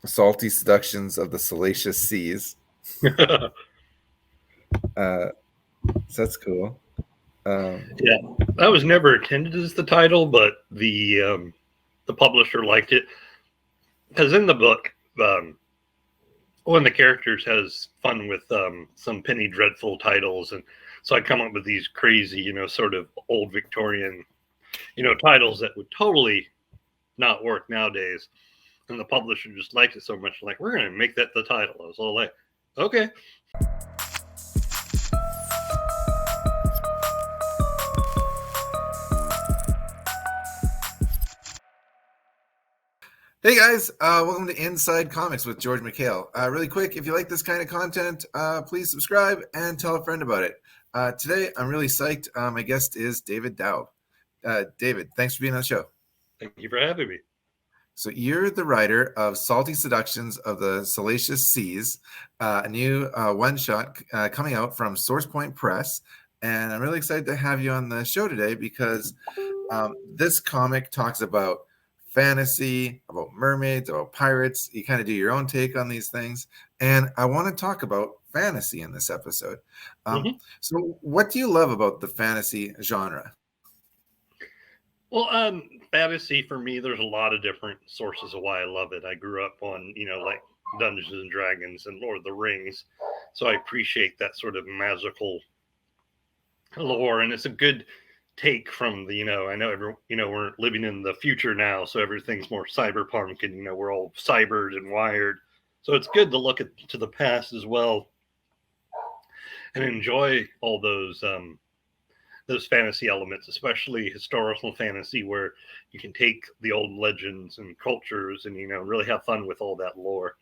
Salty Seductions of the Salacious Seas. So that's cool. Yeah, that was never intended as the title, but the publisher liked it because in the book, one of the characters has fun with some penny dreadful titles, and so I come up with these crazy, sort of old Victorian, titles that would totally not work nowadays. And the publisher just liked it so much, like, we're going to make that the title. I was all like, okay. Hey guys, welcome to Inside Comics with George Michail. Really quick, if you like this kind of content, please subscribe and tell a friend about it. Today, I'm really psyched. My guest is David Doub. David, thanks for being on the show. Thank you for having me. So you're the writer of Salty Seductions of the Salacious Seas, a new one-shot coming out from Source Point Press. And I'm really excited to have you on the show today because this comic talks about fantasy, about mermaids, about pirates. You kind of do your own take on these things. And I want to talk about fantasy in this episode. So what do you love about the fantasy genre? Well, fantasy for me, there's a lot of different sources of why I love it. I grew up on, like Dungeons and Dragons and Lord of the Rings. So I appreciate that sort of magical lore. And it's a good take from the, I know we're living in the future now, so everything's more cyberpunk, and we're all cybered and wired, so it's good to look to the past as well and enjoy all those fantasy elements, especially historical fantasy, where you can take the old legends and cultures and really have fun with all that lore.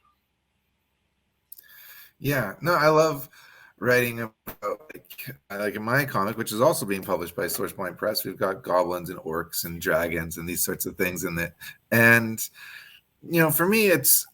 Yeah, no, I love writing about like in my comic, which is also being published by Source Point Press. We've got goblins and orcs and dragons and these sorts of things in it. And for me, it's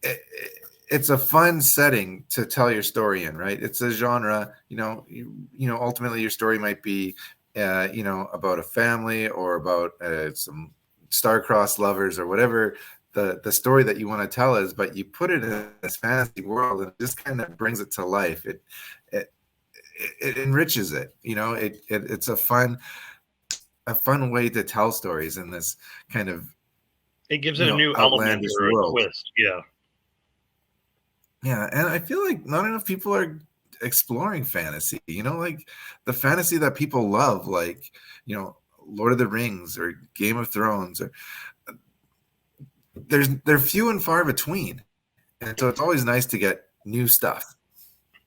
a fun setting to tell your story in, right? It's a genre. Ultimately, your story might be about a family or about some star-crossed lovers or whatever the story that you want to tell is, but you put it in this fantasy world and it just kind of brings it to life. It enriches it. It's a fun way to tell stories in this kind of, it gives it a new element or a twist. Yeah. And I feel like not enough people are exploring fantasy, like the fantasy that people love, like, Lord of the Rings or Game of Thrones, or they're few and far between, and so it's always nice to get new stuff.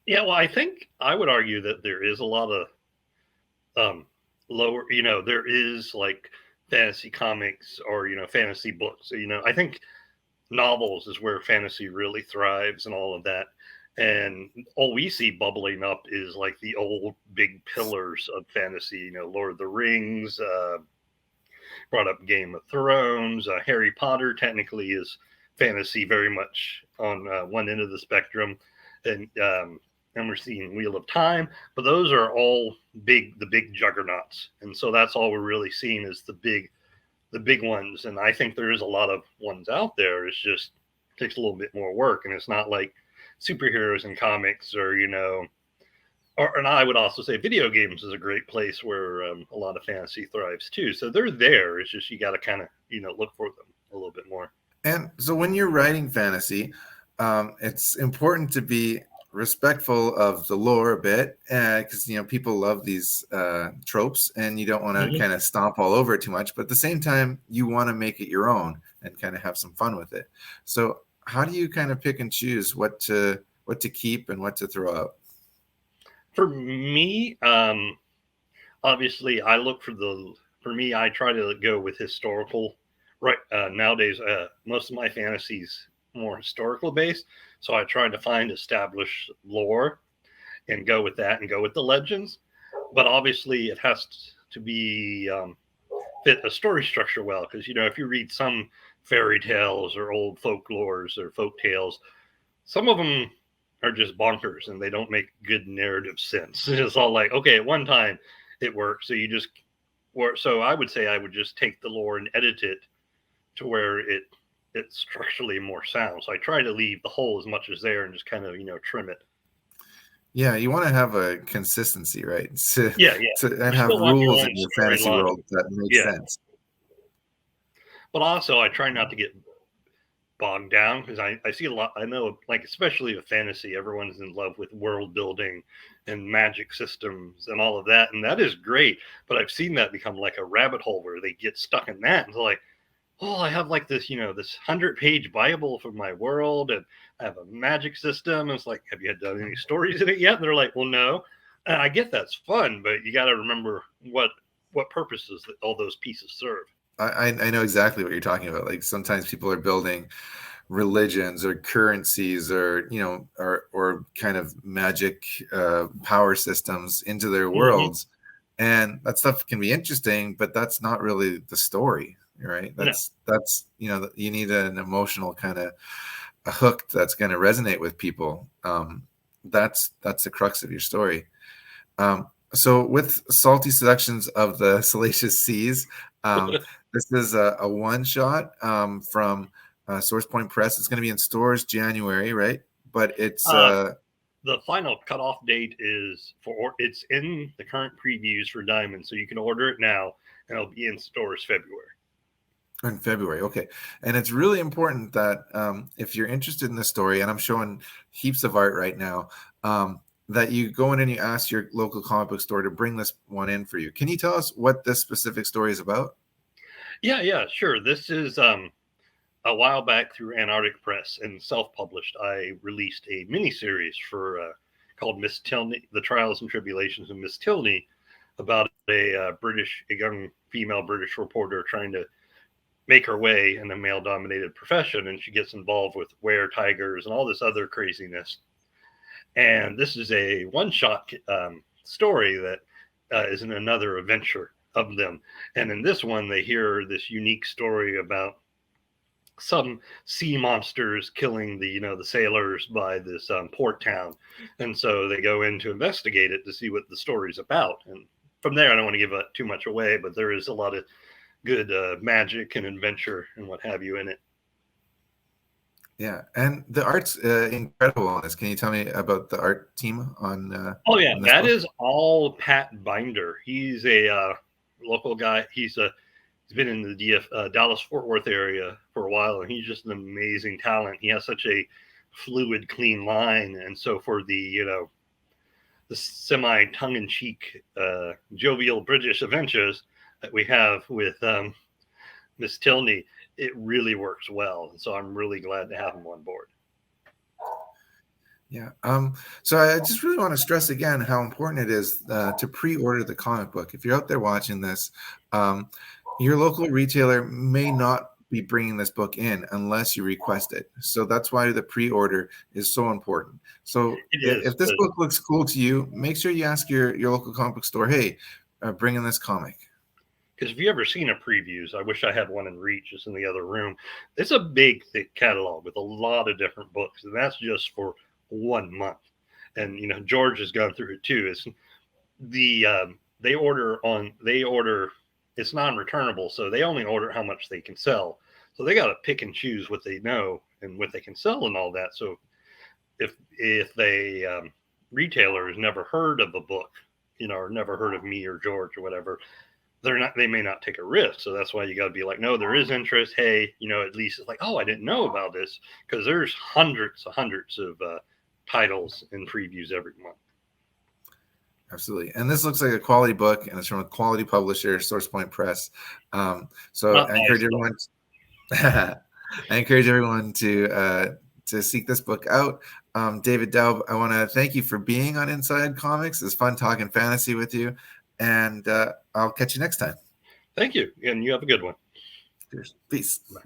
Yeah, well, I think I would argue that there is a lot of lower, there is like fantasy comics or fantasy books. I think novels is where fantasy really thrives and all of that. And all we see bubbling up is like the old big pillars of fantasy, Lord of the Rings, brought up Game of Thrones. Harry Potter technically is fantasy very much on one end of the spectrum. And we're seeing Wheel of Time, but those are all the big juggernauts. And so that's all we're really seeing is the big ones. And I think there is a lot of ones out there. It's just it takes a little bit more work. And it's not like superheroes in comics or, and I would also say video games is a great place where a lot of fantasy thrives too. So they're there. It's just you got to kind of, look for them a little bit more. And so when you're writing fantasy, it's important to be respectful of the lore a bit, because people love these tropes, and you don't want to kind of stomp all over it too much. But at the same time, you want to make it your own and kind of have some fun with it. So how do you kind of pick and choose what to keep and what to throw out? For me, obviously, I look for me, I try to go with historical. Right nowadays, most of my fantasies more historical based, so I try to find established lore and go with that and go with the legends. But obviously, it has to be fit a story structure well, because if you read some fairy tales or old folklores or folk tales, some of them are just bonkers and they don't make good narrative sense. It's all like, okay, at one time it worked, so you just so I would say I would just take the lore and edit it to where it it's structurally more sound. So I try to leave the hole as much as there and just kind of trim it. Yeah, you want to have a consistency, right? Yeah, yeah. And You have still want your rules own in your fantasy storyline. world that make Yeah, sense. but also I try not to get bogged down because I see a lot. I know, like especially with fantasy, everyone's in love with world building and magic systems and all of that, and that is great. But I've seen that become like a rabbit hole where they get stuck in that and they're like, oh, I have like this, this 100-page Bible for my world, and I have a magic system. And it's like, have you had done any stories in it yet? And they're like, well, no. And I get that's fun, but you got to remember what purposes that all those pieces serve. I know exactly what you're talking about. Like sometimes people are building religions or currencies or or kind of magic power systems into their Mm-hmm. worlds, and that stuff can be interesting, but that's not really the story, right? No, That's you need an emotional kind of a hook that's going to resonate with people. That's the crux of your story. So with Salty Seductions of the Salacious Seas, this is a one shot from Source Point Press. It's going to be in stores January, right? But it's uh, the final cutoff date is it's in the current previews for Diamond, so you can order it now, and it'll be in stores February. in February. Okay. And it's really important that if you're interested in the story, and I'm showing heaps of art right now, that you go in and you ask your local comic book store to bring this one in for you. Can you tell us what this specific story is about? Yeah, yeah, sure. This is a while back through Antarctic Press and self-published. I released a miniseries for called Miss Tilney: The Trials and Tribulations of Miss Tilney, about a young female British reporter trying to make her way in a male-dominated profession, and she gets involved with were tigers and all this other craziness. And this is a one-shot story that is in another adventure of them. And in this one, they hear this unique story about some sea monsters killing the sailors by this port town, and so they go in to investigate it to see what the story's about. And from there, I don't want to give too much away, but there is a lot of good magic and adventure and what have you in it. Yeah, and the art's incredible on this. Can you tell me about the art team Oh yeah, on this that book? is all Pat Binder. He's a local guy. He's been in the Dallas Fort Worth area for a while, and he's just an amazing talent. He has such a fluid, clean line, and so for the semi tongue in cheek, jovial British adventures that we have with Miss Tilney, it really works well. And so I'm really glad to have him on board. Yeah. So I just really want to stress again how important it is to pre-order the comic book. If you're out there watching this, um, your local retailer may not be bringing this book in unless you request it. So that's why the pre-order is so important. So It is, if this book looks cool to you, make sure you ask your local comic book store, hey, bring in this comic. because if you ever seen a previews, I wish I had one in reach. It's in the other room. It's a big, thick catalog with a lot of different books, and that's just for 1 month. And George has gone through it too. It's they order. It's non-returnable, so they only order how much they can sell. So they got to pick and choose what they know and what they can sell and all that. So if they retailer has never heard of a book, or never heard of me or George or whatever, they may not take a risk. So that's why you got to be like, no, there is interest. Hey, at least it's like, oh, I didn't know about this, because there's hundreds of titles and previews every month. Absolutely. And this looks like a quality book, and it's from a quality publisher, Source Point Press. So Not I nice encourage everyone. I encourage everyone to seek this book out. David Doub, I want to thank you for being on Inside Comics. It's fun talking fantasy with you, and I'll catch you next time. Thank you, and you have a good one. Cheers. Peace. Bye.